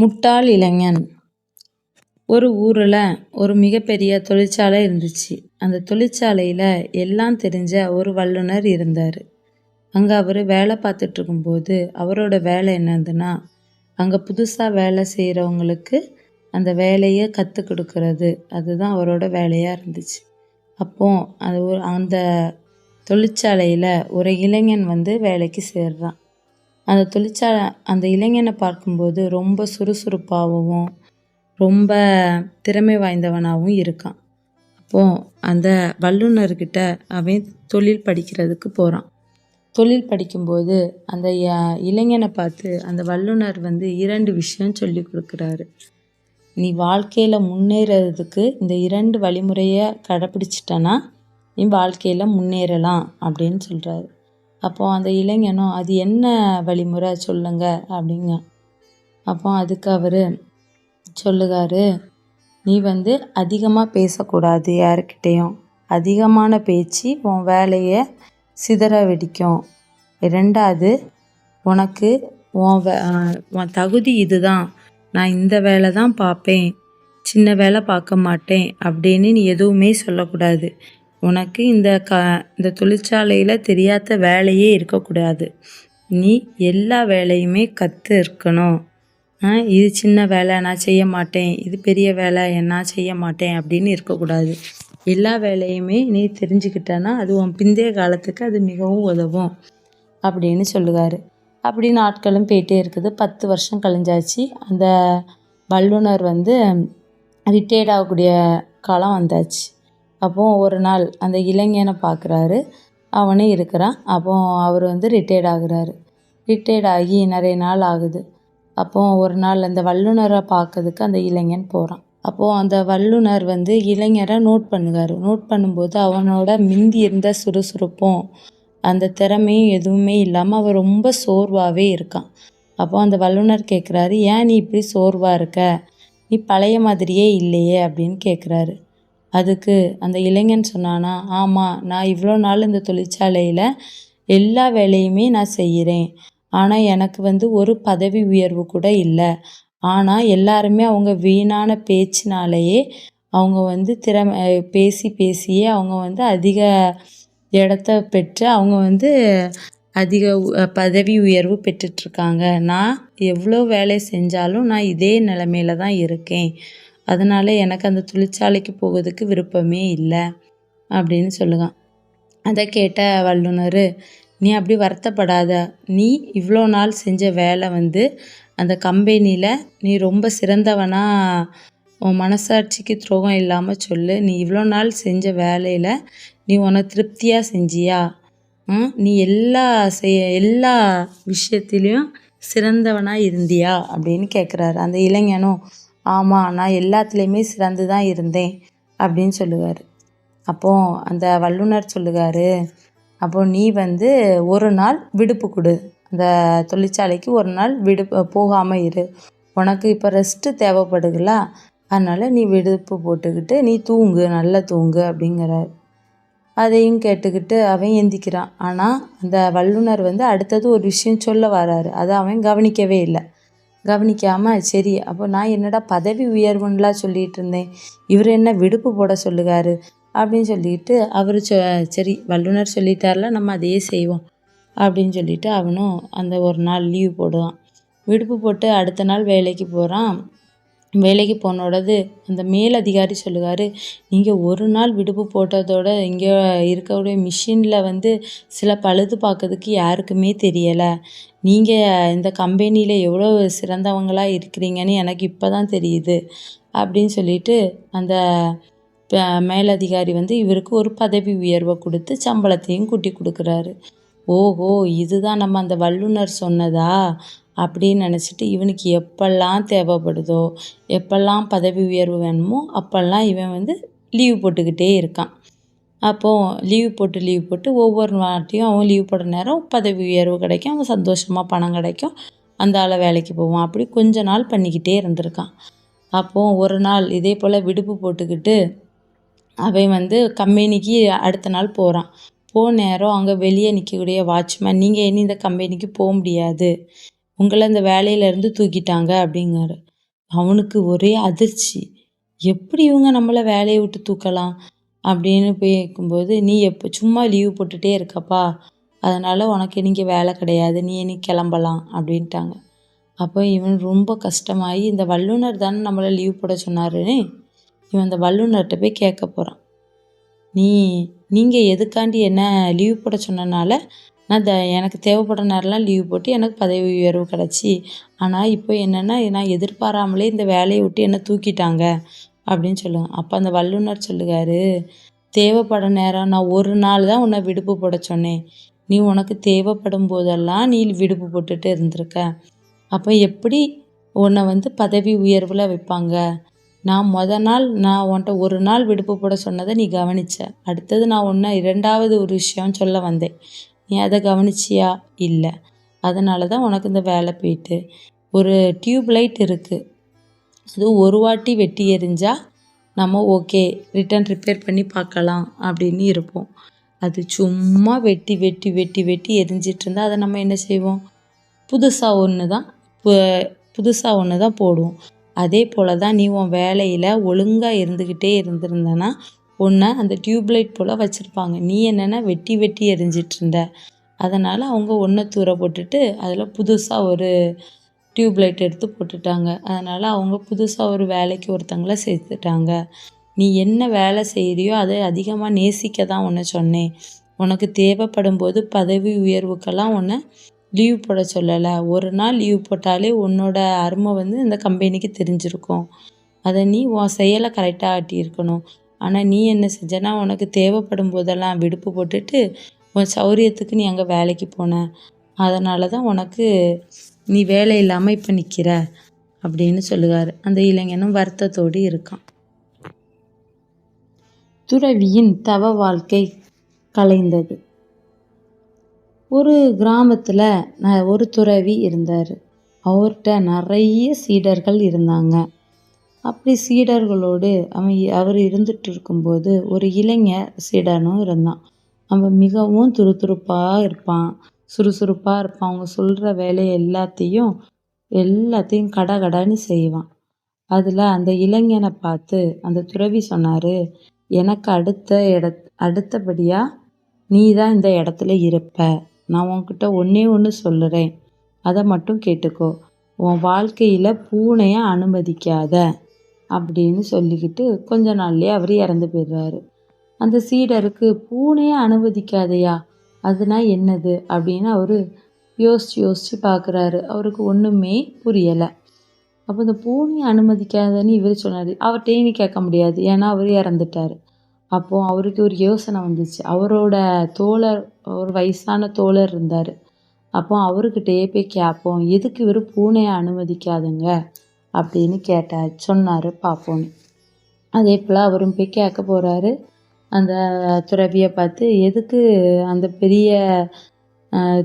முட்டாள் இளைஞன். ஒரு ஊரில் ஒரு மிகப்பெரிய தொழிற்சாலை இருந்துச்சு. அந்த தொழிற்சாலையில் எல்லாம் தெரிஞ்ச ஒரு வல்லுனர் இருந்தார். அங்கே அவர் வேலை பார்த்துட்ருக்கும்போது அவரோட வேலை என்னதுன்னா, அங்கே புதுசாக வேலை செய்கிறவங்களுக்கு அந்த வேலையை கற்றுக் கொடுக்கறது. அதுதான் அவரோட வேலையாக இருந்துச்சு. அப்போது அந்த தொழிற்சாலையில் ஒரு இளைஞன் வேலைக்கு சேர்றான். அந்த இளைஞனை பார்க்கும்போது ரொம்ப சுறுசுறுப்பாகவும் ரொம்ப திறமை வாய்ந்தவனாகவும் இருக்கான். அப்போது அந்த வல்லுநர்கிட்ட அவன் தொழில் படிக்கிறதுக்கு போகிறான். தொழில் படிக்கும்போது அந்த இளைஞனை பார்த்து அந்த வல்லுனர் 2 விஷயம் சொல்லி கொடுக்குறாரு. நீ வாழ்க்கையில் முன்னேறதுக்கு இந்த 2 வழிமுறையை கடைப்பிடிச்சிட்டனா நீ வாழ்க்கையில் முன்னேறலாம் அப்படின்னு சொல்கிறாரு. அப்போது அந்த இளைஞனும் அது என்ன வழிமுறை சொல்லுங்க அப்படிங்க. அதுக்கு அவர் சொல்லுகாரு, நீ அதிகமாக பேசக்கூடாது யாருக்கிட்டேயும். அதிகமான பேச்சு உன் வேலையை சிதற வெடிக்கும். 2வது, உனக்கு உன் தகுதி இதுதான், நான் இந்த வேலை தான் பார்ப்பேன், சின்ன வேலை பார்க்க மாட்டேன் அப்படின்னு நீ எதுவுமே சொல்லக்கூடாது. உனக்கு இந்த தொழிற்சாலையில் தெரியாத வேலையே இருக்கக்கூடாது. நீ எல்லா வேலையுமே கற்று இருக்கணும். இது சின்ன வேலை நான் செய்ய மாட்டேன், இது பெரிய வேலை நான் செய்ய மாட்டேன் அப்படின்னு இருக்கக்கூடாது. எல்லா வேலையுமே நீ தெரிஞ்சுக்கிட்டனா அது உன் பிந்தைய காலத்துக்கு அது மிகவும் உதவும் அப்படின்னு சொல்லுவார். அப்படி நாட்களும் போயிட்டே இருக்குது. 10 வருஷம் கழிஞ்சாச்சு. அந்த வல்லுனர் ரிட்டையர்ட் ஆகக்கூடிய காலம் வந்தாச்சு. ஒரு நாள் அந்த இளைஞனை பார்க்குறாரு. அவனே இருக்கிறான். அவர் ரிட்டையர்ட் ஆகுறாரு. ரிட்டையர்ட் ஆகி நிறைய நாள் ஆகுது. ஒரு நாள் அந்த வல்லுனரை பார்க்கறதுக்கு அந்த இளைஞன் போகிறான். அந்த வல்லுனர் இளைஞரை நோட் பண்ணுவார். நோட் பண்ணும்போது அவனோட மிந்தி இருந்த சுறுசுறுப்பும் அந்த திறமையும் எதுவுமே இல்லாமல் அவன் ரொம்ப சோர்வாகவே இருக்கான். அந்த வல்லுனர் கேட்குறாரு, ஏன் நீ இப்படி சோர்வாக இருக்க, நீ பழைய மாதிரியே இல்லையே அப்படின்னு கேட்குறாரு. அதுக்கு அந்த இளைஞன் சொன்னானா, ஆமாம், நான் இவ்வளோ நாள் இந்த தொழிற்சாலையில் எல்லா வேலையுமே நான் செய்கிறேன். ஆனால் எனக்கு ஒரு பதவி உயர்வு கூட இல்லை. ஆனால் எல்லாருமே அவங்க வீணான பேச்சினாலேயே அவங்க பேசியே அவங்க அதிக இடத்த பெற்று அவங்க அதிக பதவி உயர்வு பெற்றுட்ருக்காங்க. நான் எவ்வளோ வேலை செஞ்சாலும் நான் இதே நிலமையில தான் இருக்கேன். அதனால் எனக்கு அந்த தொழிற்சாலைக்கு போகிறதுக்கு விருப்பமே இல்லை அப்படின்னு சொல்லுவான். அதை கேட்ட வல்லுனர், நீ அப்படி வருத்தப்படாத. நீ இவ்வளோ நாள் செஞ்ச வேலை அந்த கம்பெனியில் நீ ரொம்ப சிறந்தவனா, உன் மனசாட்சிக்கு துரோகம் இல்லாமல் சொல்லு. நீ இவ்வளோ நாள் செஞ்ச வேலையில் நீ உனக்கு திருப்தியாக செஞ்சியா? நீ எல்லா விஷயத்துலேயும் சிறந்தவனாக இருந்தியா அப்படின்னு கேட்குறாரு. அந்த இளைஞனும், ஆமாம், நான் எல்லாத்துலேயுமே சிறந்து தான் இருந்தேன் அப்படின்னு சொல்லுவார். அந்த வல்லுனர் சொல்லுவார், நீ ஒரு நாள் விடுப்பு கொடு. அந்த தொழிற்சாலைக்கு ஒரு நாள் போகாமல் இரு. உனக்கு இப்போ ரெஸ்ட்டு தேவைப்படுதுல, அதனால் நீ விடுப்பு போட்டுக்கிட்டு நீ தூங்கு, நல்லா தூங்கு அப்படிங்கிறார். அதையும் கேட்டுக்கிட்டு அவன் எந்திக்கிறான். ஆனால் அந்த வல்லுனர் அடுத்தது ஒரு விஷயம் சொல்ல வராரு. அதை அவன் கவனிக்கவே இல்லை. கவனிக்காமல், சரி, நான் என்னடா பதவி உயர்வுன்னெலாம் சொல்லிகிட்டு இருந்தேன், இவர் என்ன விடுப்பு போட சொல்லுகாரு அப்படின்னு சொல்லிட்டு அவர் சரி, வல்லுனர் சொல்லிட்டார்ல, நம்ம அதையே செய்வோம் அப்படின்னு சொல்லிட்டு அவனும் அந்த ஒரு நாள் லீவ் போடுவான். விடுப்பு போட்டு அடுத்த நாள் வேலைக்கு போகிறான். வேலைக்கு போனோடது அந்த மேலதிகாரி சொல்லுவார், நீங்கள் ஒரு நாள் விடுப்பு போட்டதோட இங்கே இருக்கக்கூடிய மிஷினில் சில பழுது பார்க்கறதுக்கு யாருக்குமே தெரியலை. நீங்கள் இந்த கம்பெனியில் எவ்வளோ சிறந்தவங்களாக இருக்கிறீங்கன்னு எனக்கு இப்போ தான் தெரியுது அப்படின்னு சொல்லிட்டு அந்த மேலதிகாரி இவருக்கு ஒரு பதவி உயர்வை கொடுத்து சம்பளத்தையும் கூட்டி கொடுக்குறாரு. ஓஹோ, இதுதான் நம்ம அந்த வல்லுனர் சொன்னதா அப்படின்னு நினச்சிட்டு இவனுக்கு எப்பெல்லாம் தேவைப்படுதோ, எப்பெல்லாம் பதவி உயர்வு வேணுமோ அப்போல்லாம் இவன் லீவ் போட்டுக்கிட்டே இருக்கான். லீவ் போட்டு ஒவ்வொரு வாட்டியும் அவன் லீவ் போடுற நேரம் பதவி உயர்வு கிடைக்கும், அவன் சந்தோஷமாக பணம் கிடைக்கும், அந்த ஆளை வேலைக்கு போவான். அப்படி கொஞ்ச நாள் பண்ணிக்கிட்டே இருந்திருக்கான். ஒரு நாள் இதே போல் விடுப்பு போட்டுக்கிட்டு அவன் கம்பெனிக்கு அடுத்த நாள் போகிறான். நேரம் அங்கே வெளியே நிற்கக்கூடிய வாட்ச்மேன், நீங்கள் இனி இந்த கம்பெனிக்கு போக முடியாது, உங்களை இந்த வேலையிலேருந்து தூக்கிட்டாங்க அப்படிங்காரு. அவனுக்கு ஒரே அதிர்ச்சி. எப்படி இவங்க நம்மளை வேலையை விட்டு தூக்கலாம் அப்படின்னு போய் கேட்கும்போது, நீ எப்போ சும்மா லீவ் போட்டுகிட்டே இருக்கப்பா, அதனால் உனக்கு இன்னைக்கு வேலை கிடையாது, நீ இன்னைக்கு கிளம்பலாம் அப்படின்ட்டாங்க. அப்போ இவன் ரொம்ப கஷ்டமாகி, இந்த வல்லுனர் தானே நம்மளை லீவ் போட சொன்னாருன்னு இவன் அந்த வல்லுனர்கிட்ட போய் கேட்க போகிறான். நீங்கள் எதுக்காண்டி என்ன லீவ் போட சொன்னனால நான் எனக்கு தேவைப்படுற நேரம்லாம் லீவ் போட்டு எனக்கு பதவி உயர்வு கிடச்சி, ஆனால் இப்போ என்னென்னா நான் எதிர்பாராமலே இந்த வேலையை விட்டு என்னை தூக்கிட்டாங்க அப்படின்னு சொல்லுங்க. அப்போ அந்த வல்லுனர் சொல்லுகாரு, தேவைப்பட நேரம் நான் ஒரு நாள் தான் உன்னை விடுப்பு போட சொன்னேன், நீ உனக்கு தேவைப்படும் போதெல்லாம் நீ விடுப்பு போட்டுட்டு இருந்திருக்க, அப்போ எப்படி உன்னை பதவி உயர்வில் வைப்பாங்க? நான் நாள் நான் உன்கிட்ட ஒரு நாள் விடுப்பு போட சொன்னதை நீ கவனிச்ச, அடுத்தது நான் உன்னை 2வது ஒரு விஷயம் சொல்ல வந்தேன், நீ அதை கவனிச்சியா? இல்லை. அதனால தான் உனக்கு இந்த வேலை போயிட்டு. ஒரு டியூப் லைட் இருக்குது, அது ஒரு வாட்டி வெட்டி எரிஞ்சால் நம்ம ஓகே ரிட்டன் ரிப்பேர் பண்ணி பார்க்கலாம் அப்படின்னு இருப்போம். அது சும்மா வெட்டி வெட்டி வெட்டி வெட்டி எரிஞ்சிட்டு இருந்தால் அதை நம்ம என்ன செய்வோம்? புதுசாக ஒன்று தான் போடுவோம். அதே போல் தான் நீ உன் வேலையில் ஒழுங்காக இருந்துக்கிட்டே இருந்திருந்தனா உன்னை அந்த டியூப்லைட் போல் வச்சுருப்பாங்க. நீ என்னென்னா வெட்டி வெட்டி எரிஞ்சிட்டு இருந்த, அதனால் அவங்க ஒன்றை தூர போட்டுட்டு அதில் புதுசாக ஒரு டியூப்லைட் எடுத்து போட்டுட்டாங்க. அதனால் அவங்க புதுசாக ஒரு வேலைக்கு ஒருத்தங்களை சேர்த்துட்டாங்க. நீ என்ன வேலை செய்கிறியோ அதை அதிகமாக நேசிக்க தான் உன்னை சொன்னேன். உனக்கு தேவைப்படும் போது பதவி உயர்வுக்கெல்லாம் உன்னை லீவ் போட சொல்லலை. ஒரு நாள் லீவ் போட்டாலே உன்னோட அருமை இந்த கம்பெனிக்கு தெரிஞ்சிருக்கும். அதை நீ உன் செயலை கரெக்டாக ஆட்டியிருக்கணும். ஆனால் நீ என்ன செஞ்சனா, உனக்கு தேவைப்படும் போதெல்லாம் விடுப்பு போட்டுட்டு உன் சௌரியத்துக்கு நீ அங்கே வேலைக்கு போன, அதனால தான் உனக்கு நீ வேலை இல்லாமல் இப்போ நிற்கிற அப்படின்னு சொல்லுவார். அந்த இளைஞனும் வருத்தத்தோடு இருக்கான். துறவியின் தவ வாழ்க்கை கலைந்தது. ஒரு கிராமத்தில் ஒரு துறவி இருந்தார். அவர்கிட்ட நிறைய சீடர்கள் இருந்தாங்க. அப்படி சீடர்களோடு அவர் இருந்துட்டு இருக்கும்போது ஒரு இளைஞர் சீடனும் இருந்தான். அவன் மிகவும் துருதுருப்பாக இருப்பான், சுறுசுறுப்பாக இருப்பான். அவங்க சொல்கிற வேலையை எல்லாத்தையும் கடகடன்னு செய்வான். அதில் அந்த இளைஞனை பார்த்து அந்த துறவி சொன்னார், எனக்கு அடுத்தபடியாக நீ தான் இந்த இடத்துல இருப்ப. நான் உன்கிட்ட ஒன்று சொல்லுறேன், அதை மட்டும் கேட்டுக்கோ. உன் வாழ்க்கையில் பூனையை அனுமதிக்காத அப்படின்னு சொல்லிக்கிட்டு கொஞ்ச நாள்லேயே அவர் இறந்து போயிடுறாரு. அந்த சீடருக்கு பூனையை அனுமதிக்காதையா, அதுனா என்னது அப்படின்னு அவர் யோசித்து பார்க்குறாரு. அவருக்கு ஒன்றுமே புரியலை. அப்போ இந்த பூனையை அனுமதிக்காதன்னு இவர் சொன்னார். அவர்கிட்டையும் கேட்க முடியாது, ஏன்னா அவர் இறந்துட்டார். அப்போது அவருக்கு ஒரு யோசனை வந்துச்சு. அவரோட தோழர், ஒரு வயசான தோழர் இருந்தார். அப்போ அவர்கிட்டயே போய் கேட்போம், எதுக்கு இவர் பூனையை அனுமதிக்காதுங்க அப்படின்னு சொன்னார் பார்ப்போன்னு. அதே போல் அவரும் போய் கேட்க போகிறாரு அந்த துறவியை பார்த்து, எதுக்கு அந்த பெரிய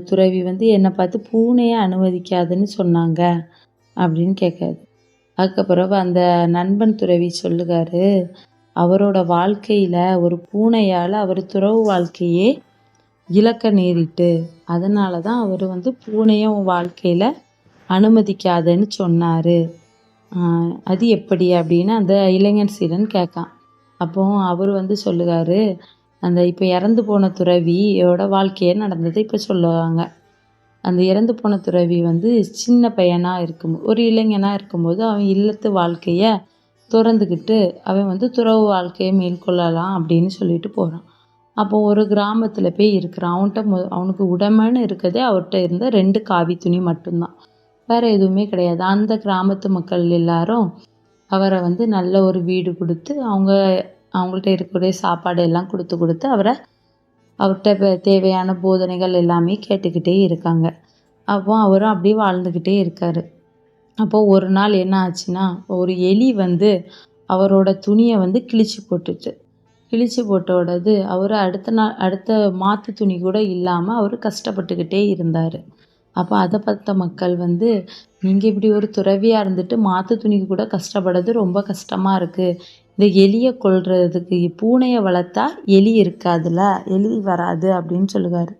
துறவி என்னை பார்த்து பூனையை அனுமதிக்காதுன்னு சொன்னாங்க அப்படின்னு கேட்காது. அதுக்கப்புறம் அந்த நண்பன் துறவி சொல்லுகாரு, அவரோட வாழ்க்கையில் ஒரு பூனையால் அவர் துறவு வாழ்க்கையே இழக்க நேரிட்டு, அதனால தான் அவர் பூனையை வாழ்க்கையில் அனுமதிக்காதுன்னு சொன்னார். அது எப்படி அப்படின்னு அந்த இளைஞன் சீடன் கேட்கான். அப்போ அவர் சொல்லுகாரு, அந்த இப்போ இறந்து போன துறவியோட வாழ்க்கையே நடந்ததை இப்போ சொல்லுவாங்க. அந்த இறந்து போன துறவி சின்ன பையனாக இருக்கும், ஒரு இளைஞனாக இருக்கும்போது அவன் இல்லத்து வாழ்க்கையை துறந்துக்கிட்டு அவன் துறவு வாழ்க்கையை மேற்கொள்ளலாம் அப்படின்னு சொல்லிட்டு போகிறான். அப்போ ஒரு கிராமத்தில் போய் இருக்கிறான். அவனுக்கு உடைமைன்னு இருக்கிறதே அவர்கிட்ட இருந்த 2 காவி துணி மட்டும்தான், வேறு எதுவுமே கிடையாது. அந்த கிராமத்து மக்கள் எல்லாரும் அவரை நல்ல ஒரு வீடு கொடுத்து அவங்கள்ட்ட இருக்கக்கூடிய சாப்பாடு எல்லாம் கொடுத்து அவர்கிட்ட தேவையான போதனைகள் எல்லாமே கேட்டுக்கிட்டே இருக்காங்க. அப்போ அவரும் அப்படியே வாழ்ந்துக்கிட்டே இருக்கார். அப்போது ஒரு நாள் என்ன ஆச்சுன்னா, ஒரு எலி அவரோட துணியை கிழிச்சு போட்டோடது அவர் அடுத்த மாற்று துணி கூட இல்லாமல் அவர் கஷ்டப்பட்டுக்கிட்டே இருந்தார். அப்போ அதை பார்த்த மக்கள் நீங்கள் இப்படி ஒரு துறவியாக இருந்துட்டு மாற்று துணிக்கு கூட கஷ்டப்படுறது ரொம்ப கஷ்டமாக இருக்குது, இந்த எலியை கொல்றதுக்கு பூனையை வளர்த்தா எலி இருக்காதுல்ல, எலி வராது அப்படின்னு சொல்லுவார்.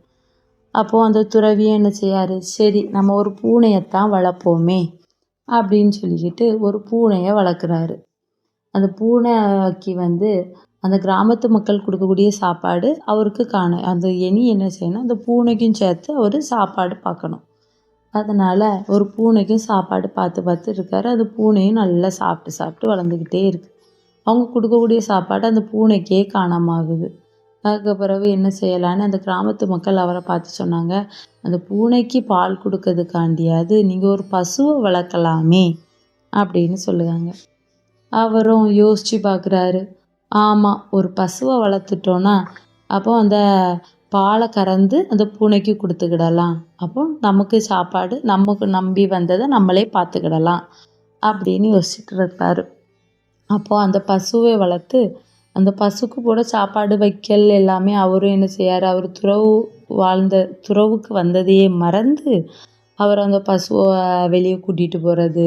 அப்போது அந்த துறவியும் என்ன செய்யார், சரி நம்ம ஒரு பூனையைத்தான் வளர்ப்போமே அப்படின்னு சொல்லிக்கிட்டு ஒரு பூனையை வளர்க்குறாரு. அந்த பூனைக்கு வந்து அந்த கிராமத்து மக்கள் கொடுக்கக்கூடிய சாப்பாடு அவருக்கு அந்த என்ன செய்யணும், அந்த பூனைக்கும் சேர்த்து அவர் சாப்பாடு பார்க்கணும். அதனால் ஒரு பூனைக்கும் சாப்பாடு பார்த்து பார்த்து இருக்கார். அந்த பூனையும் நல்லா சாப்பிட்டு சாப்பிட்டு வளர்ந்துக்கிட்டே இருக்குது. அவங்க கொடுக்கக்கூடிய சாப்பாடு அந்த பூனைக்கே காணாம ஆகுது. அதுக்கு பிறகு என்ன செய்யலான்னு அந்த கிராமத்து மக்கள் அவரை பார்த்து சொன்னாங்க, அந்த பூனைக்கு பால் கொடுக்கறதுக்காண்டியாவது நீங்கள் ஒரு பசுவை வளர்க்கலாமே அப்படின்னு சொல்லுவாங்க. அவரும் யோசித்து பார்க்குறாரு. ஆமாம், ஒரு பசுவை வளர்த்துட்டோன்னா அப்போ அந்த பாலை கறந்து அந்த பூனைக்கு கொடுத்துக்கிடலாம். அப்போ நமக்கு சாப்பாடு நமக்கு நம்பி வந்ததை நம்மளே பார்த்துக்கிடலாம் அப்படின்னு யோசிச்சுட்டு இருக்காரு. அப்போது அந்த பசுவை வளர்த்து அந்த பசுக்கு கூட சாப்பாடு வைக்கல் எல்லாமே அவரும் என்ன செய்யார், அவர் துறவுக்கு வந்ததையே மறந்து அவர் அந்த பசுவை வெளியே கூட்டிகிட்டு போகிறது,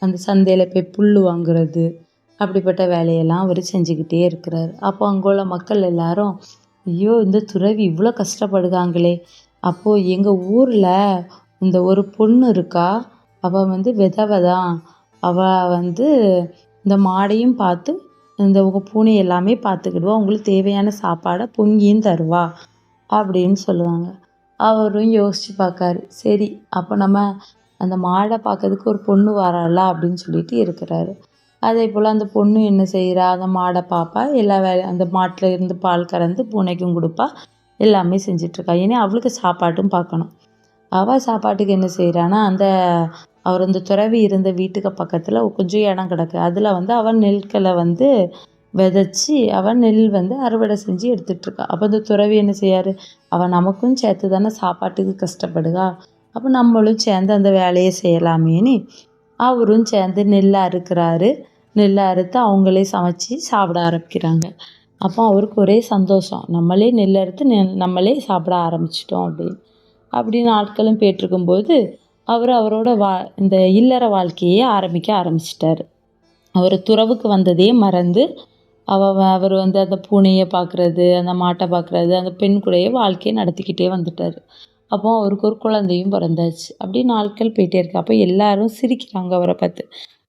அந்த சந்தையில் போய் புல் வாங்குறது, அப்படிப்பட்ட வேலையெல்லாம் அவர் செஞ்சுக்கிட்டே இருக்கிறார். அப்போ அங்கே உள்ள மக்கள் எல்லாரும், ஐயோ இந்த துறவி இவ்வளோ கஷ்டப்படுகாங்களே, அப்போது எங்கள் ஊரில் இந்த ஒரு பொண்ணு இருக்கா, அவள் வந்து விதவை தான், அவள் வந்து இந்த மாடையும் பார்த்து இந்த உங்கள் பூனை எல்லாமே பார்த்துக்கிடுவா, உங்களுக்கு தேவையான சாப்பாடை பொங்கியும் தருவா அப்படின்னு சொல்லுவாங்க. அவரும் யோசித்து பார்க்காரு. சரி அப்போ நம்ம அந்த மாடை பார்க்கறதுக்கு ஒரு பொண்ணு வராளா அப்படின்னு சொல்லிட்டு இருக்கிறாரு. அதே போல் அந்த பொண்ணு என்ன செய்கிறா, அந்த மாடை பார்ப்பா, எல்லா அந்த மாட்டில் இருந்து பால் கறந்து பூனைக்கும் கொடுப்பா, எல்லாமே செஞ்சிட்ருக்கா. ஏன்னா அவளுக்கு சாப்பாட்டும் பார்க்கணும். அவள் சாப்பாட்டுக்கு என்ன செய்கிறான்னா, அவர் அந்த துறவி இருந்த வீட்டுக்கு பக்கத்தில் கொஞ்சம் இடம் கிடக்கு. அதில் வந்து அவன் நெல்களை வந்து விதைச்சி அவன் நெல் வந்து அறுவடை செஞ்சு எடுத்துகிட்ருக்கா. அப்போ அந்த துறவி என்ன செய்யார், அவன் நமக்கும் சேர்த்து தானே சாப்பாட்டுக்கு கஷ்டப்படுகா, அப்போ நம்மளும் சேர்ந்து அந்த வேலையை செய்யலாமேன்னு அவரும் சேர்ந்து நெல்லை அறுக்கிறாரு. நெல்லை அறுத்து அவங்களே சமைச்சி சாப்பிட ஆரம்பிக்கிறாங்க. அப்போ அவருக்கு ஒரே சந்தோஷம், நம்மளே நெல் அறுத்து நம்மளே சாப்பிட ஆரம்பிச்சிட்டோம் அப்படின்னு ஆட்களும் போயிட்டுருக்கும்போது அவரோட இந்த இல்லற வாழ்க்கையே ஆரம்பிக்க ஆரம்பிச்சிட்டாரு. அவர் துறவுக்கு வந்ததே மறந்து அவர் வந்து அந்த பூனையை பார்க்குறது, அந்த மாட்டை பார்க்குறது, அந்த பெண் கூடயே வாழ்க்கையை நடத்திக்கிட்டே வந்துட்டார். அப்போ அவருக்கு ஒரு குழந்தையும் பிறந்தாச்சு. அப்படி நாட்கள் போயிட்டே இருக்கு. அப்போ எல்லாரும் சிரிக்கிறாங்க அவரை பார்த்து.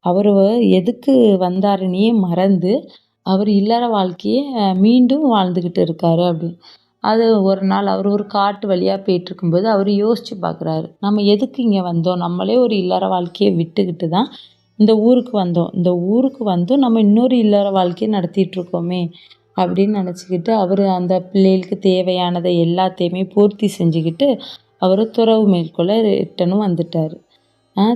அவர் எதுக்கு வந்தாருன்னே மறந்து அவர் இல்லற வாழ்க்கையை மீண்டும் வாழ்ந்துக்கிட்டு இருக்காரு அப்படின்னு. அது ஒரு நாள் அவர் ஒரு காட்டு வழியாக போயிட்டுருக்கும்போது அவர் யோசித்து பார்க்குறாரு, நம்ம எதுக்கு இங்கே வந்தோம், நம்மளே ஒரு இல்லற வாழ்க்கையை விட்டுக்கிட்டு தான் இந்த ஊருக்கு வந்தோம், இந்த ஊருக்கு வந்தும் நம்ம இன்னொரு இல்லற வாழ்க்கையை நடத்திட்டுருக்கோமே அப்படின்னு நினச்சிக்கிட்டு அவர் அந்த பிள்ளைகளுக்கு தேவையானதை எல்லாத்தையுமே பூர்த்தி செஞ்சுக்கிட்டு அவர் துறவு மேற்கொள்ள ரிட்டனும் வந்துட்டார்.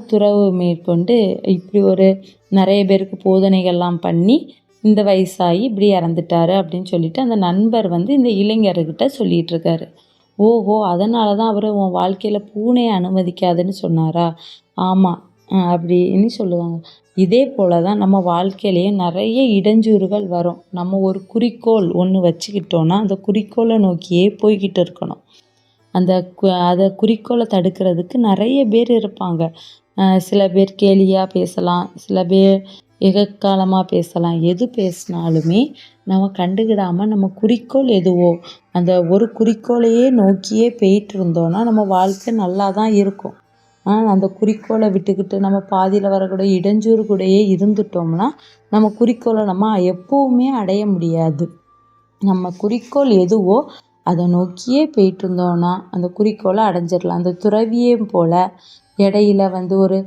துறவு மேற்கொண்டு இப்படி நிறைய பேருக்கு போதனைகள்லாம் பண்ணி இந்த வயசாகி இப்படி இறந்துட்டாரு அப்படின்னு சொல்லிட்டு அந்த நண்பர் வந்து இந்த இளைஞர்கிட்ட சொல்லிகிட்டு இருக்காரு. ஓஹோ, அதனால தான் அவர் உன் வாழ்க்கையில் பூனையை அனுமதிக்காதுன்னு சொன்னாரா? ஆமாம் அப்படின்னு சொல்லுவாங்க. இதே போல் தான் நம்ம வாழ்க்கையிலேயே நிறைய இடைஞ்சூறுகள் வரும். நம்ம ஒரு குறிக்கோள் ஒன்று வச்சுக்கிட்டோன்னா அந்த குறிக்கோளை நோக்கியே போய்கிட்டு இருக்கணும். அதை குறிக்கோளை தடுக்கிறதுக்கு நிறைய பேர் இருப்பாங்க. சில பேர் கேலியாக பேசலாம், சில பேர் எகக்காலமாக பேசலாம். எது பேசினாலுமே நம்ம கண்டுக்கிடாமல் நம்ம குறிக்கோள் எதுவோ அந்த ஒரு குறிக்கோளையே நோக்கியே போயிட்டு இருந்தோன்னா நம்ம வாழ்க்கை நல்லா தான் இருக்கும். அந்த குறிக்கோளை விட்டுக்கிட்டு நம்ம பாதியில் வரக்கூடிய இடைஞ்சூறு கூடயே இருந்துட்டோம்னா நம்ம குறிக்கோளை நம்ம எப்போவுமே அடைய முடியாது. நம்ம குறிக்கோள் எதுவோ அதை நோக்கியே போயிட்டு இருந்தோன்னா அந்த குறிக்கோளை அடைஞ்சிடலாம். அந்த துறவியும் போல் இடையில வந்து ஒரு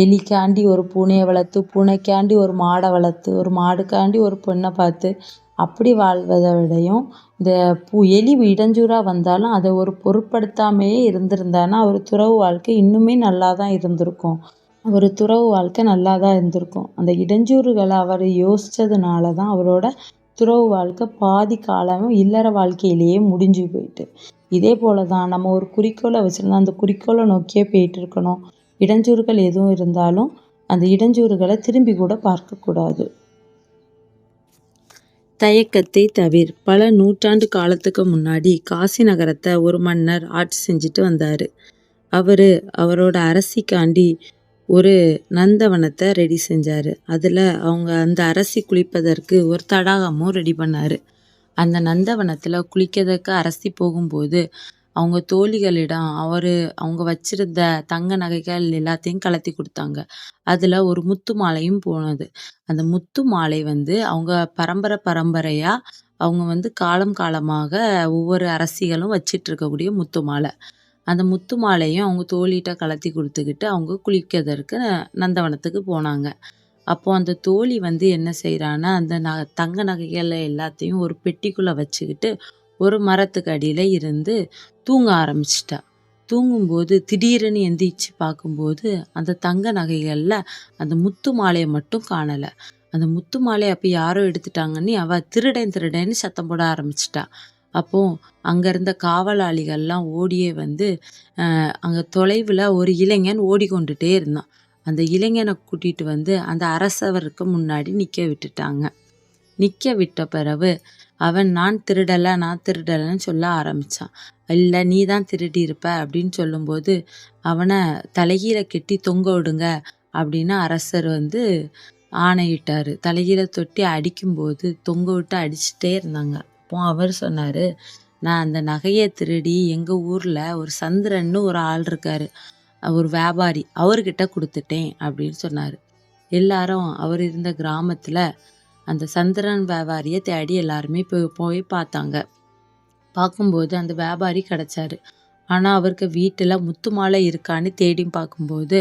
எலிக்காண்டி ஒரு பூனையை வளர்த்து, பூனைக்காண்டி ஒரு மாடை வளர்த்து, ஒரு மாடுக்காண்டி ஒரு பொண்ணை பார்த்து அப்படி வாழ்வதை விடையும் இந்த எலி இடைஞ்சூறாக வந்தாலும் அதை ஒரு பொருட்படுத்தாமையே இருந்திருந்தானா அவர் துறவு வாழ்க்கை இன்னுமே நல்லா தான் இருந்திருக்கும். அவர் துறவு வாழ்க்கை நல்லா தான் இருந்திருக்கும். அந்த இடைஞ்சூறுகளை அவர் யோசித்ததுனால தான் அவரோட துறவு வாழ்க்கை பாதி காலமும் இல்லற வாழ்க்கையிலேயே முடிஞ்சு போயிட்டு. இதே போல் தான் நம்ம ஒரு குறிக்கோளை வச்சுருந்தோம், அந்த குறிக்கோளை நோக்கியே போயிட்டு இருக்கணும். இடைஞ்சூறுகள் எதுவும் இருந்தாலும் அந்த இடைஞ்சூறுகளை திரும்பி கூட பார்க்கக்கூடாது. தயக்கத்தை தவிர பல நூற்றாண்டு காலத்துக்கு முன்னாடி காசி நகரத்தை ஒரு மன்னர் ஆட்சி செஞ்சுட்டு வந்தார். அவரோட அரசிக்காண்டி ஒரு நந்தவனத்தை ரெடி செஞ்சார். அதில் அந்த அரசி குளிப்பதற்கு ஒரு தடாகமும் ரெடி பண்ணார். அந்த நந்தவனத்தில் குளிக்கிறதுக்கு அரசி போகும்போது அவங்க தோழிகளிடம் அவங்க வச்சிருந்த தங்க நகைகள் எல்லாத்தையும் கழட்டி குடுத்தாங்க. அதுல ஒரு முத்து மாலையும் போனது. அந்த முத்து மாலை வந்து அவங்க பரம்பரையா அவங்க வந்து காலம் காலமாக ஒவ்வொரு அரசிகளும் வச்சிட்டு இருக்கக்கூடிய முத்து மாலை. அந்த முத்து மாலையும் அவங்க தோழிட்ட கழட்டி குடுத்துக்கிட்டு அவங்க குளிக்கிறதற்கு நந்தவனத்துக்கு போனாங்க. அப்போ அந்த தோழி வந்து என்ன செய்றான்னா, அந்த தங்க நகைகள் எல்லாத்தையும் ஒரு பெட்டிக்குள்ள வச்சுக்கிட்டு, ஒரு மரத்துக்கு அடியில இருந்து தூங்க ஆரம்பிச்சுட்டா. தூங்கும்போது திடீர்னு எந்திரிச்சு பார்க்கும்போது, அந்த தங்க நகைகள்ல அந்த முத்து மாலைய மட்டும் காணல. அந்த முத்து மாலைய அப்ப யாரோ எடுத்துட்டாங்கன்னு அவ திருடன் திருடன்னு சத்தம் போட ஆரம்பிச்சுட்டா. அப்போ அங்க இருந்த காவலாளிகள்லாம் ஓடியே வந்து, அங்க தொலைவுல ஒரு இளைஞன் ஓடிக்கொண்டுட்டே இருந்தான். அந்த இளைஞன கூட்டிட்டு வந்து அந்த அரசவருக்கு முன்னாடி நிக்க விட்டுட்டாங்க. நிக்க விட்ட பிறகு அவன் நான் திருடலன்னு சொல்ல ஆரம்பிச்சான். இல்ல நீ தான் திருடியிருப்ப அப்படின்னு சொல்லும்போது, அவன தலைகீழ கெட்டி தொங்க விடுங்க அப்படின்னு அரசர் வந்து ஆணையிட்டாரு. தலைகீழ தொட்டி அடிக்கும்போது தொங்க விட்டு அடிச்சுட்டே இருந்தாங்க. அப்போ அவர் சொன்னாரு, நான் அந்த நகைய திருடி எங்க ஊர்ல ஒரு சந்திரன்னு ஒரு ஆள் இருக்காரு. ஒரு வியாபாரி. அவர்கிட்ட குடுத்துட்டேன் அப்படின்னு சொன்னாரு. எல்லாரும் அவர் இருந்த கிராமத்துல அந்த சந்திரன் வியாபாரிய தேடி எல்லாருமே போய் பார்த்தாங்க. பார்க்கும்போது அந்த வியாபாரி கிடைச்சாரு. ஆனா அவருக்கு வீட்டுல முத்து மாலை இருக்கான்னு தேடி பார்க்கும்போது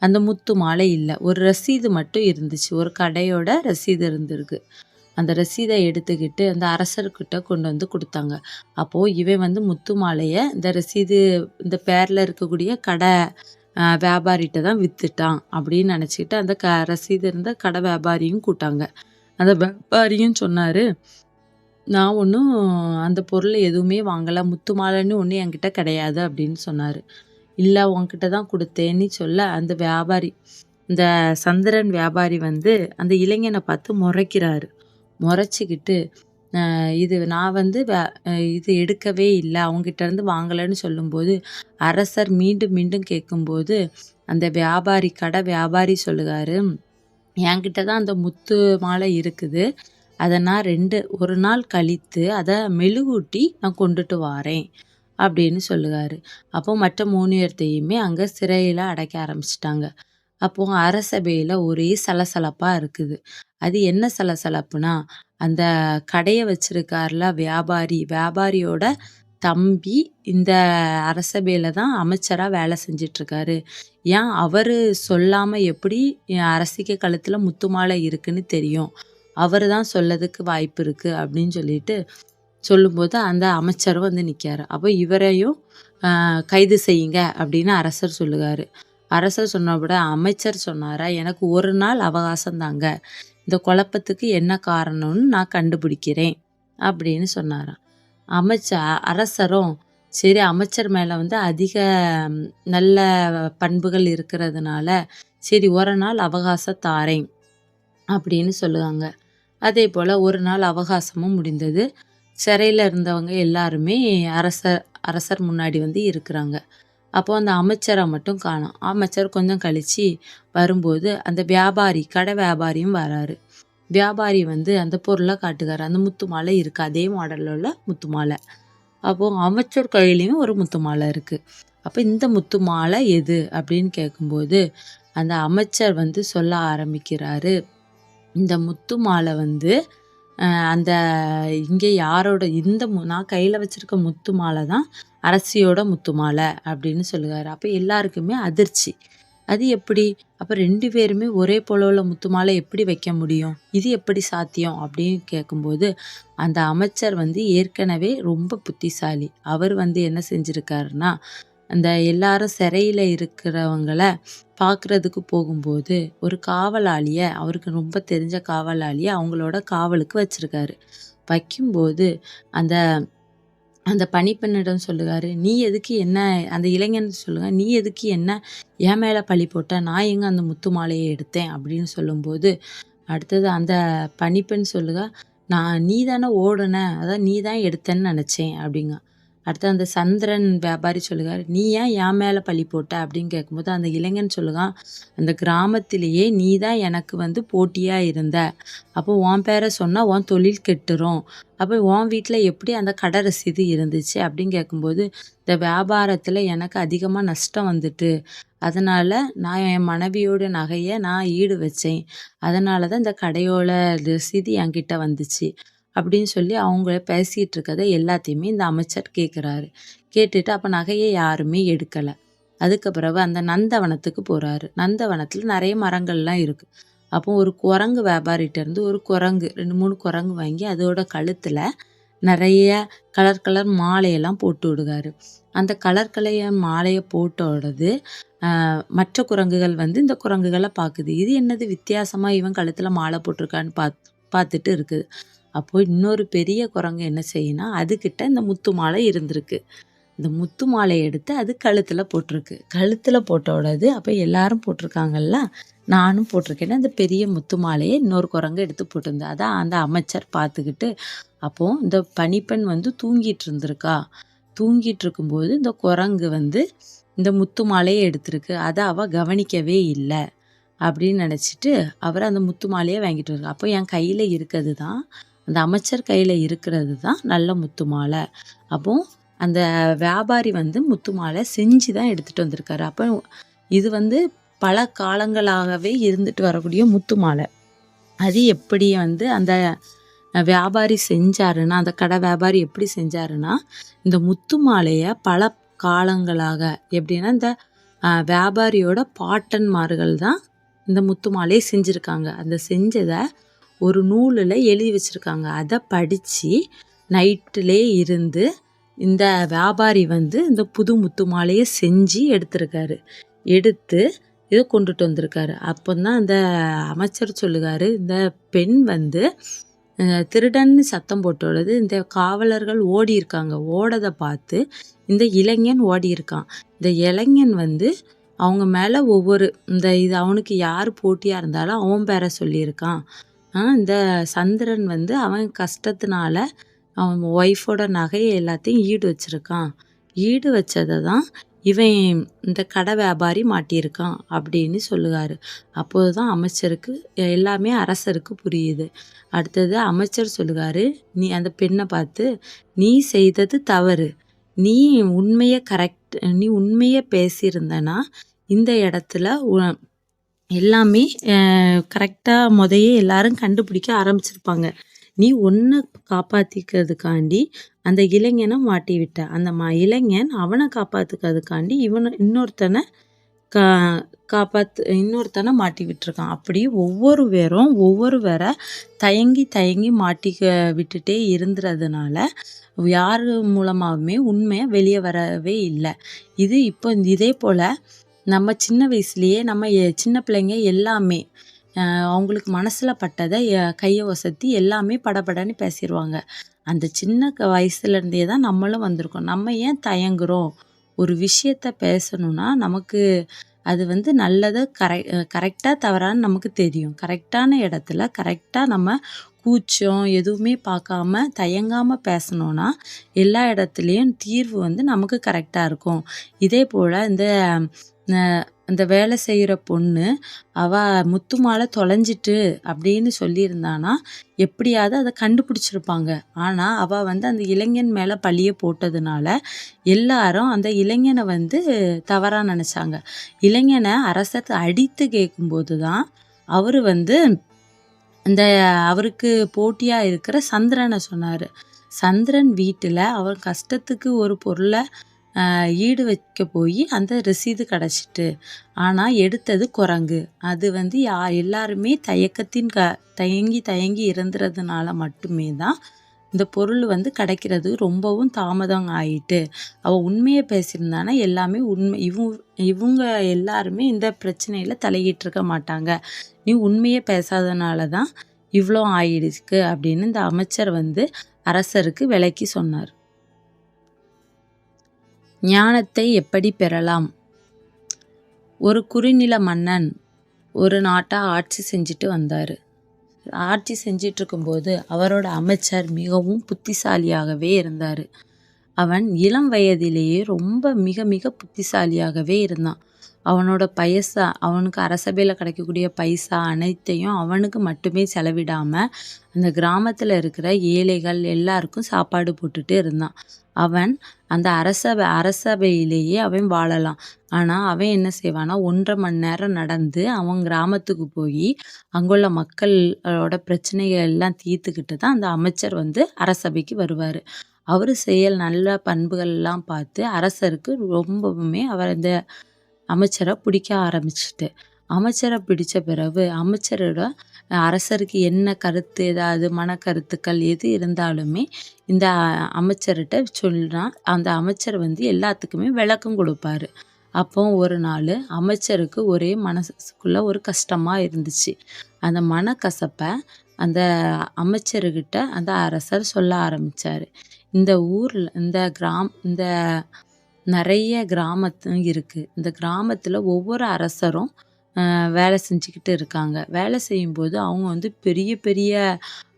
அந்த முத்து மாலை இல்ல. ஒரு ரசீது மட்டும் இருந்துச்சு. ஒரு கடையோட ரசீது இருந்திருக்கு. அந்த ரசீத எடுத்துக்கிட்டு அந்த அரசர்கிட்ட கொண்டு வந்து குடுத்தாங்க. அப்போ இவன் வந்து முத்து மாலைய இந்த பேர்ல இருக்கக்கூடிய கடை வியாபாரிட்ட தான் வித்துட்டான் அப்படின்னு நினைச்சுக்கிட்டு அந்த ரசீது இருந்த கடை வியாபாரியும் கூட்டாங்க. அந்த வியாபாரியும் சொன்னாரு, நான் ஒன்றும் அந்த பொருள் எதுவுமே வாங்கல. முத்து மாலைன்னு ஒண்ணு என்கிட்ட கிடையாது அப்படின்னு சொன்னாரு. இல்ல உன்கிட்ட தான் குடுத்தேன்னு சொல்ல இந்த சந்திரன் வியாபாரி வந்து அந்த இளைஞனை பார்த்து முறைக்கிறாரு. முறைச்சுக்கிட்டு இது நான் வந்து இது எடுக்கவே இல்ல. அவங்கிட்ட இருந்து வாங்கலன்னு சொல்லும்போது, அரசர் மீண்டும் மீண்டும் கேட்கும்போது, அந்த கடை வியாபாரி சொல்லுகாரு, என்கிட்ட தான் அந்த முத்து மாலை இருக்குது. அத நான் 1 நாள் கழித்து அத மெழுகூட்டி நான் கொண்டுட்டு வாரேன் அப்படின்னு சொல்லுகாரு. அப்போ மற்ற 3 பேர்த்தையுமே அங்க சிறையில அடைக்க ஆரம்பிச்சுட்டாங்க. அப்போ அரசபையில ஒரே சலசலப்பா இருக்குது. அது என்ன சலசலப்புனா, அந்த கடைய வச்சிருக்கார்ல வியாபாரியோட தம்பி இந்த அரசபையில தான் அமைச்சரா வேலை செஞ்சுட்ருக்காரு. ஏன் அவரு சொல்லாம எப்படி என் அரசிக்கு கழுத்துல முத்து மாலை இருக்குன்னு தெரியும். அவரு தான் சொல்லதுக்கு வாய்ப்பு இருக்கு அப்படின்னு சொல்லிட்டு சொல்லும்போது அந்த அமைச்சரும் வந்து நிக்காரு. அப்போ இவரையும் கைது செய்யுங்க அப்படின்னு அரசர் சொல்லுகாரு. அரசர் சொன்னபோது அமைச்சர் சொன்னாரா, எனக்கு 1 நாள் அவகாசம் தாங்க. இந்த குழப்பத்துக்கு என்ன காரணம்னு நான் கண்டுபிடிக்கிறேன் அப்படின்னு சொன்னாராம். அரசரும் சரி அமைச்சர் மேல வந்து அதிக நல்ல பண்புகள் இருக்கிறதுனால சரி 1 நாள் அவகாசம் தாரேன் அப்படின்னு சொல்லுவாங்க. அதே போல 1 நாள் அவகாசமும் முடிந்தது. சிறையில இருந்தவங்க எல்லாருமே அரசர் முன்னாடி வந்து இருக்கிறாங்க. அப்போ அந்த அமைச்சரை மட்டும் காணோம். அமைச்சர் கொஞ்சம் கழிச்சு வரும்போது அந்த கடை வியாபாரியும் வராரு. வியாபாரி வந்து அந்த பொருளை காட்டுகாரு. அந்த முத்து மாலை இருக்கு. அதே மாடல்ல உள்ள முத்து மாலை. அப்போ அமைச்சர் கையிலயும் ஒரு முத்து மாலை இருக்கு. அப்ப இந்த முத்து மாலை எது அப்படின்னு கேட்கும்போது அந்த அமைச்சர் வந்து சொல்ல ஆரம்பிக்கிறாரு. இந்த முத்து மாலை வந்து அந்த இங்கே யாரோட நான் கையில வச்சிருக்க முத்து மாலை தான் அரசியோட முத்து மாலை அப்படின்னு சொல்லுவாரு. அப்ப எல்லாருக்குமே அதிர்ச்சி. அது எப்படி? அப்ப 2 பேருமே ஒரே போல உள்ள முத்து மாலை எப்படி வைக்க முடியும்? இது எப்படி சாத்தியம்? அப்படின்னு கேட்கும்போது, அந்த அமைச்சர் வந்து ஏற்கனவே ரொம்ப புத்திசாலி. அவர் வந்து என்ன செஞ்சிருக்காருன்னா, அந்த எல்லாரும் சிறையில இருக்கிறவங்கள பார்க்குறதுக்கு போகும்போது, ஒரு அவருக்கு ரொம்ப தெரிஞ்ச காவலாளிய அவங்களோட காவலுக்கு வச்சிருக்காரு. வைக்கும்போது அந்த அந்த பணிப்பெண்ணிடம் சொல்லுகாரு, "நீ எதுக்கு என்ன" அந்த இளைஞன் சொல்லுங்க, "நீ எதுக்கு என்ன என் மேல பழி போட்ட? நான் எங்க அந்த முத்து மாலைய எடுத்தேன்?" அப்படின்னு சொல்லும்போது, அடுத்தது அந்த பணிப்பெண் சொல்லுகா, "நீ தானே ஓடுன, அதான் நீ தான் எடுத்தேன்னு நினைச்சேன்" அப்படிங்க. அடுத்து அந்த சந்திரன் வியாபாரி சொல்லுகார், நீ ஏன் என் மேலே பழி போட்ட அப்படின்னு கேட்கும்போது அந்த இளைஞன் சொல்லுகான், அந்த கிராமத்திலேயே நீ தான் எனக்கு வந்து போட்டியாக இருந்த, அப்போ உன் பேரை சொன்னால் உன் தொழில் கெட்டுரும், அப்போ உன் வீட்டில் எப்படி அந்த கடை ரசீது இருந்துச்சு அப்படின்னு கேட்கும்போது, இந்த வியாபாரத்தில் எனக்கு அதிகமாக நஷ்டம் வந்துட்டு, அதனால் நான் என் மனைவியோட நகையை நான் ஈடு வச்சேன், அதனால தான் இந்த கடையோட ரசீது என்கிட்ட வந்துச்சு அப்படின்னு சொல்லி அவங்க பேசிகிட்டு இருக்கதை எல்லாத்தையுமே இந்த அமைச்சர் கேட்குறாரு. கேட்டுட்டு அப்போ நகையை யாருமே எடுக்கலை. அதுக்கு பிறகு அந்த நந்தவனத்துக்கு போகிறாரு. நந்தவனத்தில் நிறைய மரங்கள்லாம் இருக்குது. அப்போ ஒரு குரங்கு வியாபாரிகிட்ட இருந்து ஒரு குரங்கு 2-3 குரங்கு வாங்கி அதோட கழுத்தில் நிறைய கலர் கலர் மாலையெல்லாம் போட்டு விடுகாரு. அந்த கலர் கலர் மாலையை போட்டோடது மற்ற குரங்குகள் வந்து இந்த குரங்குகளை பார்க்குது. இது என்னது வித்தியாசமாக இவன் கழுத்தில் மாலை போட்டிருக்கான்னு பார்த்துட்டு இருக்குது. அப்போ இன்னொரு பெரிய குரங்கு என்ன செய்யும்னா, அதுக்கிட்ட இந்த முத்து மாலை இருந்திருக்கு. இந்த முத்து மாலையை எடுத்து அது கழுத்தில் போட்டிருக்கு. கழுத்தில் போட்டோடது அப்போ எல்லாரும் போட்டிருக்காங்கல்ல, நானும் போட்டிருக்கேன்னு அந்த பெரிய முத்து மாலையை இன்னொரு குரங்கு எடுத்து போட்டிருந்தேன். அதான் அந்த அமைச்சர் பார்த்துக்கிட்டு, அப்போது இந்த பணிப்பெண் வந்து தூங்கிட்டு இருந்திருக்கா. தூங்கிட்டு இருக்கும்போது இந்த குரங்கு வந்து இந்த முத்து மாலையை எடுத்திருக்கு. அதை அவள் கவனிக்கவே இல்லை அப்படின்னு நினச்சிட்டு அவர் அந்த முத்து மாலையை வாங்கிட்டு இருக்கு. அப்போ என் கையில் இருக்கிறது தான், அந்த அமைச்சர் கையில் இருக்கிறது தான் நல்ல முத்து மாலை. அப்போ அந்த வியாபாரி வந்து முத்து மாலை செஞ்சு தான் எடுத்துகிட்டு வந்திருக்காரு. அப்போ இது வந்து பல காலங்களாகவே இருந்துட்டு வரக்கூடிய முத்து மாலை. அது எப்படி வந்து அந்த வியாபாரி செஞ்சாருன்னா, அந்த கடை வியாபாரி எப்படி செஞ்சாருன்னா, இந்த முத்து மாலையை பல காலங்களாக எப்படின்னா இந்த வியாபாரியோட பாட்டன்மார்கள் தான் இந்த முத்து மாலையை செஞ்சுருக்காங்க. அந்த செஞ்சதை ஒரு நூலில் எழுதி வச்சுருக்காங்க. அதை படித்து நைட்டிலே இருந்து இந்த வியாபாரி வந்து இந்த புது முத்து மாலையை செஞ்சு எடுத்திருக்காரு. எடுத்து இதை கொண்டுட்டு வந்திருக்காரு. அப்போ தான் அந்த அமைச்சர் சொல்லுகாரு, இந்த பெண் வந்து திருடன்னு சத்தம் போட்டோடது இந்த காவலர்கள் ஓடி இருக்காங்க. ஓடதை பார்த்து இந்த இளைஞன் ஓடி இருக்கான். இந்த இளைஞன் வந்து அவங்க மேலே ஒவ்வொரு இது அவனுக்கு யார் போட்டியாக இருந்தாலும் அவன் பேரை சொல்லியிருக்கான். இந்த சந்திரன் வந்து அவன் கஷ்டத்தினால அவன் ஒய்ஃபோட நகையை எல்லாத்தையும் ஈடு வச்சுருக்கான். ஈடு வச்சதை தான் இவன் இந்த கடை வியாபாரி மாட்டியிருக்கான் அப்படின்னு சொல்லுவார். அப்போது தான் அமைச்சருக்கு எல்லாமே அரசருக்கு புரியுது. அடுத்தது அமைச்சர் சொல்லுவார், நீ அந்த பெண்ணை பார்த்து, நீ செய்தது தவறு, நீ உண்மையை பேசியிருந்தனா இந்த இடத்துல எல்லாமே கரெக்டாக எல்லாரும் கண்டுபிடிக்க ஆரம்பிச்சிருப்பாங்க. நீ ஒன்றை காப்பாற்றிக்கிறதுக்காண்டி அந்த இளைஞனை மாட்டி விட்ட. அந்த இளைஞன் அவனை காப்பாற்றுக்கிறதுக்காண்டி இன்னொருத்தனை மாட்டி விட்டுருக்கான். அப்படி ஒவ்வொரு வேற தயங்கி மாட்டிக்க விட்டுட்டே இருந்துறதுனால யார் மூலமாகவுமே உண்மையை வெளியே வரவே இல்லை. இதே போல் நம்ம சின்ன வயசுலேயே நம்ம சின்ன பிள்ளைங்க எல்லாமே அவங்களுக்கு மனசில் பட்டதை கையை ஒசத்தி எல்லாமே படபடன்னு பேசிடுவாங்க. அந்த சின்ன வயசுலேருந்தே தான் நம்மளும் வந்திருக்கோம். நம்ம ஏன் தயங்குறோம்? ஒரு விஷயத்த பேசணும்னா நமக்கு அது வந்து நல்லது கரெக்டாக தவறான்னு நமக்கு தெரியும். கரெக்டான இடத்துல கரெக்டாக நம்ம கூச்சம் எதுவுமே பார்க்காம தயங்காமல் பேசணுன்னா எல்லா இடத்துலையும் தீர்வு வந்து நமக்கு கரெக்டாக இருக்கும். இதே போல் இந்த வேலை செய்கிற பொண்ணு அவள் முத்து மாலை தொலைஞ்சிட்டு அப்படின்னு சொல்லியிருந்தானா எப்படியாவது அதை கண்டுபிடிச்சிருப்பாங்க. ஆனால் அவள் வந்து அந்த இளைஞன் மேலே பழியை போட்டதுனால எல்லாரும் அந்த இளைஞனை வந்து தவறாக நினச்சாங்க. இளைஞனை அரசர் அடித்து கேட்கும்போது தான் அவர் வந்து அவருக்கு போட்டியாக இருக்கிற சந்திரனை சொன்னார். சந்திரன் வீட்டில் அவர் கஷ்டத்துக்கு ஒரு பொருளை ஈடு வைக்க போய் அந்த ரசீது கிடச்சிட்டு, ஆனால் எடுத்தது குரங்கு. அது வந்து எல்லாருமே தயங்கி இருந்துறதுனால மட்டுமே தான் இந்த பொருள் வந்து கிடைக்கிறது ரொம்பவும் தாமதம் ஆயிட்டு. அவள் உண்மையை பேசியிருந்தானா எல்லாமே உண்மை. இவங்க எல்லாருமே இந்த பிரச்சனையில் தலையிட்டு இருக்க மாட்டாங்க. நீ உண்மையை பேசாதனால தான் இவ்வளோ ஆயிடுச்சு அப்படின்னு இந்த அமைச்சர் வந்து அரசருக்கு விளக்கி சொன்னார். ஞானத்தை எப்படி பெறலாம்? ஒரு குறுநில மன்னன் ஒரு நாட்டை ஆட்சி செஞ்சுட்டு வந்தார். ஆட்சி செஞ்சிட்ருக்கும்போது அவரோட அமைச்சர் மிகவும் புத்திசாலியாகவே இருந்தார். அவன் இளம் வயதிலேயே ரொம்ப மிக மிக புத்திசாலியாகவே இருந்தான். அவனோட அவனுக்கு அரசபையில கிடைக்கக்கூடிய பைசா அனைத்தையும் அவனுக்கு மட்டுமே செலவிடாம, அந்த கிராமத்துல இருக்கிற ஏழைகள் எல்லாருக்கும் சாப்பாடு போட்டுட்டு இருந்தான். அவன் அந்த அரசபையிலேயே அவன் வாழலாம். ஆனா, அவன் என்ன செய்வான்னா, 1 1/2 மணி நேரம் நடந்து அவன் கிராமத்துக்கு போயி, அங்குள்ள மக்களோட பிரச்சனைகள் எல்லாம் தீர்த்துக்கிட்டு தான் அந்த அமைச்சர் வந்து அரசபைக்கு வருவாரு. அவரு செயல் நல்ல பண்புகள் எல்லாம் பார்த்து அரசருக்கு ரொம்பவுமே அந்த அமைச்சர பிடிக்க ஆரம்பிச்சுட்டு. அமைச்சர பிடிச்ச பிறகு அமைச்சரோட அரசருக்கு என்ன கருத்து, ஏதாவது மனக்கருத்துக்கள் எது இருந்தாலுமே இந்த அமைச்சர்ட்ட சொன்னா, அந்த அமைச்சர் வந்து எல்லாத்துக்குமே விளக்கம் குடுப்பாரு. அப்போ ஒரு நாளு அமைச்சருக்கு ஒரே மனசுக்குள்ள ஒரு கஷ்டமா இருந்துச்சு. அந்த மனக்கசப்ப அந்த அமைச்சர்கிட்ட அந்த அரசர் சொல்ல ஆரம்பிச்சாரு. இந்த நெறைய கிராமத்து இருக்கு. இந்த கிராமத்துல ஒவ்வொரு அரசரும் வேலை செஞ்சுக்கிட்டு இருக்காங்க. வேலை செய்யும்போது அவங்க வந்து பெரிய பெரிய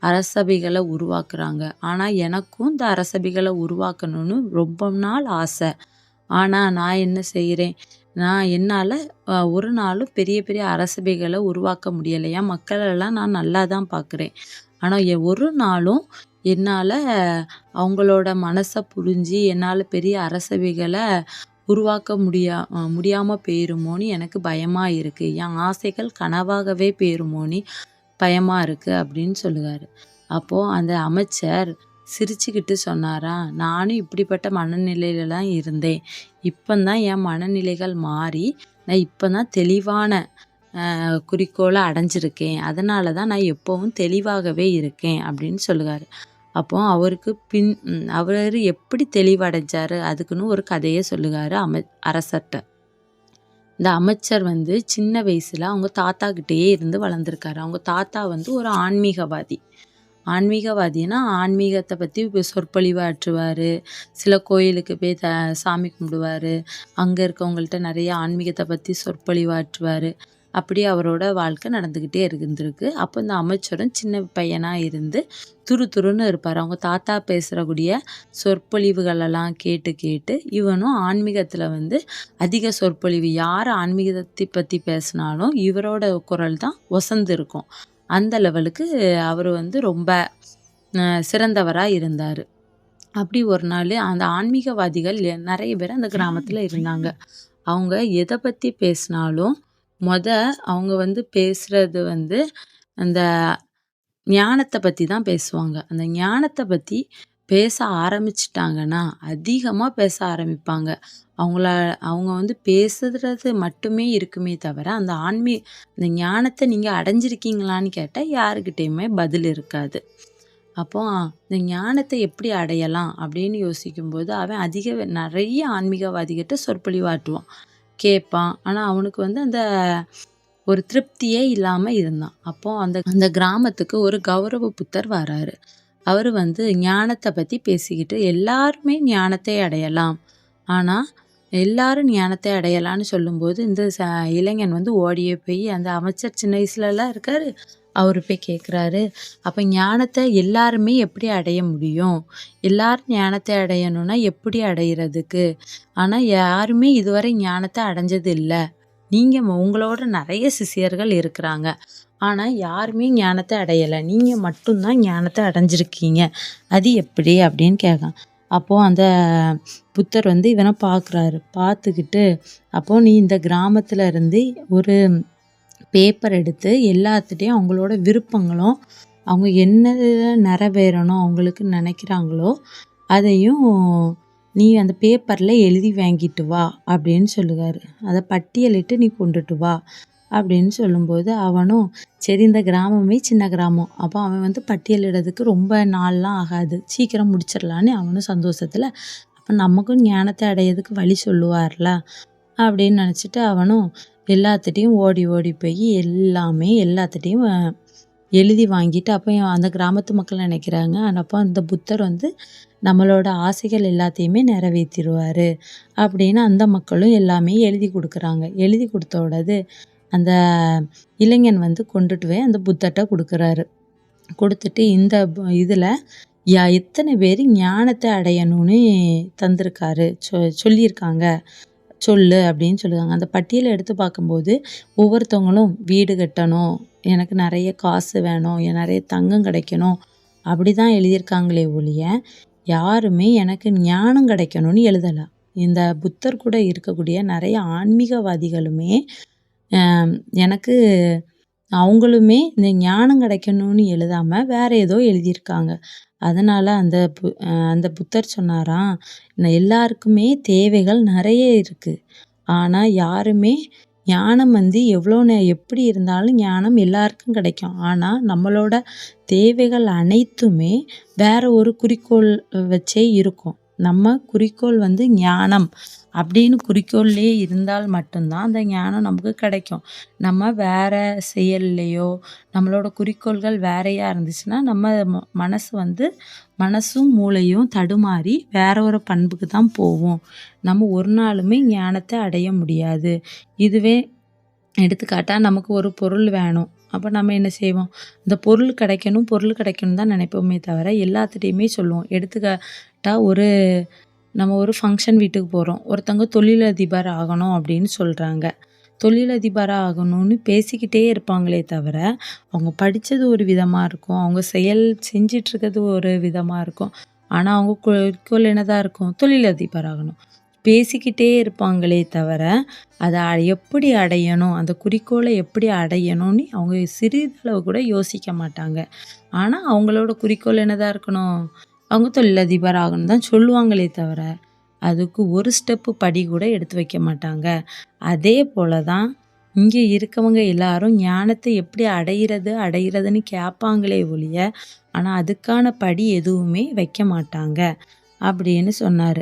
அரசபைகள உருவாக்குறாங்க. ஆனா எனக்கும் இந்த அரசபைகள உருவாக்கணும்னு ரொம்ப நாள் ஆசை. ஆனா நான் என்ன செய்றேன், என்னால ஒரு நாளும் பெரிய பெரிய அரசபைகள உருவாக்க முடியல. என் மக்களெல்லாம் நான் நல்லா தான் பார்க்குறேன். ஆனா ஒரு நாளும் என்னால அவங்களோட மனச புரிஞ்சு என்னால பெரிய அரசவைகள உருவாக்க முடியாம போயிருமோன்னு எனக்கு பயமா இருக்கு. என் ஆசைகள் கனவாகவே போயிருமோன்னு பயமா இருக்கு அப்படின்னு சொல்லுவாரு. அப்போ அந்த அமைச்சர் சிரிச்சுக்கிட்டு சொன்னாராம், நானும் இப்படிப்பட்ட மனநிலையில தான் இருந்தேன். இப்பந்தான் என் மனநிலைகள் மாறி நான் இப்பதான் தெளிவான குறிக்கோள அடைஞ்சிருக்கேன். அதனால தான் நான் எப்பவும் தெளிவாகவே இருக்கேன் அப்படின்னு சொல்லுவாரு. அப்போ அவரு எப்படி தெளிவடைஞ்சாரு அதுக்குன்னு ஒரு கதைய சொல்லுவாரு அரசர்ட்ட. இந்த அமைச்சர் வந்து சின்ன வயசுல அவங்க தாத்தா கிட்டயே இருந்து வளர்ந்திருக்காரு. அவங்க தாத்தா வந்து ஒரு ஆன்மீகவாதி. ஆன்மீகவாதின்னா ஆன்மீகத்தை பத்தி சொற்பொழிவாற்றுவாரு. சில கோயிலுக்கு போய் சாமி கும்பிடுவாரு. அங்க இருக்கவங்கள்ட்ட நிறைய ஆன்மீகத்தை பத்தி சொற்பொழிவாற்றுவாரு. அப்படி அவரோட வாழ்க்கை நடந்துக்கிட்டே இருந்திருக்கு. அப்போ இந்த அமைச்சரும் சின்ன பையனா இருந்து துருதுருன்னு இருப்பார். அவங்க தாத்தா பேசுறக்கூடிய சொற்பொழிவுகளெல்லாம் கேட்டு கேட்டு இவனும் ஆன்மீகத்தில் வந்து அதிக சொற்பொழிவு, யார் ஆன்மீகத்தை பற்றி பேசினாலும் இவரோட குரல் தான் ஒசந்து இருக்கும். அந்த லெவலுக்கு அவர் வந்து ரொம்ப சிறந்தவராக இருந்தார். அப்படி ஒரு நாள் அந்த ஆன்மீகவாதிகள் நிறைய பேர் அந்த கிராமத்தில் இருந்தாங்க. அவங்க எதை பற்றி பேசினாலும் அவங்க வந்து பேசுறது வந்து அந்த ஞானத்தை பற்றி தான் பேசுவாங்க. அந்த ஞானத்தை பற்றி பேச ஆரம்பிச்சிட்டாங்கன்னா அதிகமாக பேச ஆரம்பிப்பாங்க. அவங்க வந்து பேசுறது மட்டுமே இருக்குமே தவிர அந்த ஞானத்தை நீங்கள் அடைஞ்சிருக்கீங்களான்னு கேட்டால் யாருக்கிட்டேயுமே பதில் இருக்காது. அப்போ இந்த ஞானத்தை எப்படி அடையலாம் அப்படின்னு யோசிக்கும்போது அவன் நிறைய ஆன்மீகவாதிகிட்ட சொற்பொழிவாற்றுவான், கேட்பான். ஆனால் அவனுக்கு வந்து அந்த ஒரு திருப்தியே இல்லாமல் இருந்தான். அப்போ அந்த கிராமத்துக்கு ஒரு கௌரவ புத்தர் வராரு. அவர் வந்து ஞானத்தை பற்றி பேசிக்கிட்டு எல்லாருமே ஞானத்தை அடையலாம், ஆனால் எல்லாரும் ஞானத்தை அடையலான்னு சொல்லும்போது இந்த இளைஞன் வந்து ஓடியே போய் அந்த அமைச்சர் சின்ன வயசுலலாம் இருக்காரு, அவரு போய் கேட்குறாரு, அப்போ ஞானத்தை எல்லாருமே எப்படி அடைய முடியும்? எல்லாரும் ஞானத்தை அடையணும்னா எப்படி அடையிறதுக்கு? ஆனால் யாருமே இதுவரை ஞானத்தை அடைஞ்சது இல்லை. உங்களோட நிறைய சிஷ்யர்கள் இருக்கிறாங்க, ஆனால் யாருமே ஞானத்தை அடையலை. நீங்கள் மட்டும்தான் ஞானத்தை அடைஞ்சிருக்கீங்க, அது எப்படி அப்படின்னு கேட்கான். அப்போது அந்த புத்தர் வந்து இவனை பார்க்குறாரு. பார்த்துக்கிட்டு அப்போது நீ இந்த கிராமத்தில் இருந்து ஒரு பேப்பர் எடுத்து எல்லாத்துட்டையும் அவங்களோட விருப்பங்களும் அவங்க என்ன நிறைவேறணும் அவங்களுக்கு நினைக்கிறாங்களோ அதையும் நீ அந்த பேப்பரில் எழுதி வாங்கிட்டு வா அப்படின்னு சொல்லுவார். அதை பட்டியலிட்டு நீ கொண்டுட்டு வா அப்படின்னு சொல்லும்போது அவனும் சரி, இந்த கிராமமே சின்ன கிராமம், அப்போ அவன் வந்து பட்டியலிடுறதுக்கு ரொம்ப நாள்லாம் ஆகாது, சீக்கிரம் முடிச்சிடலான்னு அவனும் சந்தோஷத்தில் அப்போ நமக்கும் ஞானத்தை அடையிறதுக்கு வழி சொல்லுவார்ல அப்படின்னு நினச்சிட்டு அவனும் எல்லாத்துட்டையும் ஓடி ஓடி போய் எல்லாத்துட்டையும் எழுதி வாங்கிட்டு அப்போ அந்த கிராமத்து மக்கள் நினைக்கிறாங்க, அப்போ அந்த புத்தர் வந்து நம்மளோட ஆசைகள் எல்லாத்தையுமே நிறைவேற்றிடுவார் அப்படின்னு அந்த மக்களும் எல்லாமே எழுதி கொடுக்குறாங்க. எழுதி கொடுத்தோடது அந்த இளைஞன் வந்து கொண்டுட்டு போய் அந்த புத்தர்கிட்ட கொடுக்குறாரு. கொடுத்துட்டு இந்த இதில் எத்தனை பேர் ஞானத்தை அடையணும்னு தந்திருக்காரு சொல்லியிருக்காங்க சொல்லு அப்படின்னு சொல்லுவாங்க. அந்த பட்டியலை எடுத்து பார்க்கும்போது ஒவ்வொருத்தவங்களும் வீடு கட்டணும், எனக்கு நிறைய காசு வேணும், நிறைய தங்கம் கிடைக்கணும் அப்படி தான் எழுதியிருக்காங்களே ஒழிய யாருமே எனக்கு ஞானம் கிடைக்கணும்னு எழுதலை. இந்த புத்தர் கூட இருக்கக்கூடிய நிறைய ஆன்மீகவாதிகளுமே எனக்கு அவங்களுமே இந்த ஞானம் கிடைக்கணும்னு எழுதாம வேற ஏதோ எழுதியிருக்காங்க. அதனால அந்த புத்தர் சொன்னாராம், எல்லாருக்குமே தேவைகள் நிறைய இருக்கு. ஆனா யாருமே ஞானம் எவ்வளோ எப்படி இருந்தாலும் ஞானம் எல்லாருக்கும் கிடைக்கும். ஆனா நம்மளோட தேவைகள் அனைத்துமே வேற ஒரு குறிக்கோள் வச்சே இருக்கும். நம்ம குறிக்கோள் ஞானம் அப்படின்னு குறிக்கோள்லேயே இருந்தால் மட்டும்தான் அந்த ஞானம் நமக்கு கிடைக்கும். நம்ம வேற செயல்லையோ நம்மளோட குறிக்கோள்கள் வேறையா இருந்துச்சுன்னா நம்ம மனசும் மூளையும் தடுமாறி வேற ஒரு பண்புக்கு தான் போவோம். நம்ம ஒரு நாளுமே ஞானத்தை அடைய முடியாது. இதுவே எடுத்துக்காட்டா நமக்கு ஒரு பொருள் வேணும். அப்போ நம்ம என்ன செய்வோம், இந்த பொருள் கிடைக்கணும் தான் நினைப்போமே தவிர எல்லாத்துட்டையுமே சொல்லுவோம். எடுத்துக்காட்டா நம்ம ஒரு ஃபங்க்ஷன் வீட்டுக்கு போகிறோம், ஒருத்தவங்க தொழிலதிபர் ஆகணும் அப்படின்னு சொல்கிறாங்க. தொழிலதிபராக ஆகணும்னு பேசிக்கிட்டே இருப்பாங்களே தவிர அவங்க படித்தது ஒரு விதமாக இருக்கும், அவங்க செஞ்சிட்ருக்கிறது ஒரு விதமாக இருக்கும். ஆனால் அவங்க குறிக்கோள் என்னதான் இருக்கும், தொழிலதிபர் ஆகணும். பேசிக்கிட்டே இருப்பாங்களே தவிர அதை எப்படி அடையணும், அந்த குறிக்கோளை எப்படி அடையணும்னு அவங்க சிறிதளவு கூட யோசிக்க மாட்டாங்க. ஆனால் அவங்களோட குறிக்கோள் என்னதான் இருக்கணும், அவங்க தொழிலதிபர் ஆகணும் தான் சொல்லுவாங்களே தவிர அதுக்கு ஒரு ஸ்டெப்பு படி கூட எடுத்து வைக்க மாட்டாங்க. அதே போல தான் இங்கே இருக்கவங்க எல்லாரும் ஞானத்தை எப்படி அடையிறதுன்னு கேட்பாங்களே ஒழிய ஆனால் அதுக்கான படி எதுவுமே வைக்க மாட்டாங்க அப்படின்னு சொன்னார்.